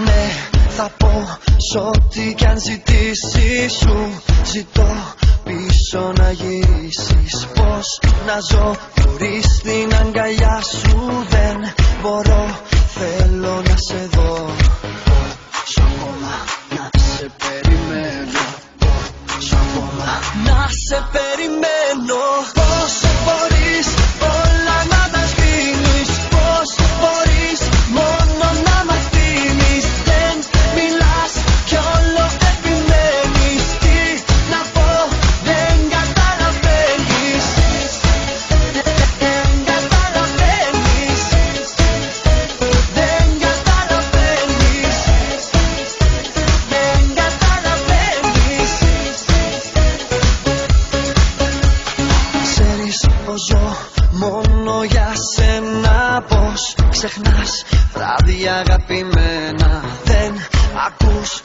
Ναι, θα πω σ' ό,τι κι αν ζητήσει σου. Ζητώ πίσω να γυρίσεις. Πώς να ζω χωρίς την αγκαλιά σου. Δεν μπορώ, θέλω να σε δω. Πόσο ακόμα να σε περιμένω. Πόσο ακόμα να σε περιμένω. Πώς μπορείς όλα να τα σβήνεις. Πώς μπορείς μόνο να μ' αφήνεις. Δεν μιλάς κι όλο επιμένεις. Τι να πω, δεν καταλαβαίνεις. Δεν καταλαβαίνεις. Δεν καταλαβαίνεις. Δεν καταλαβαίνεις. Ξέρεις πως ζω μόνο για σένα. Πως ξεχνάς βράδια αγαπημένα. Δεν ακούς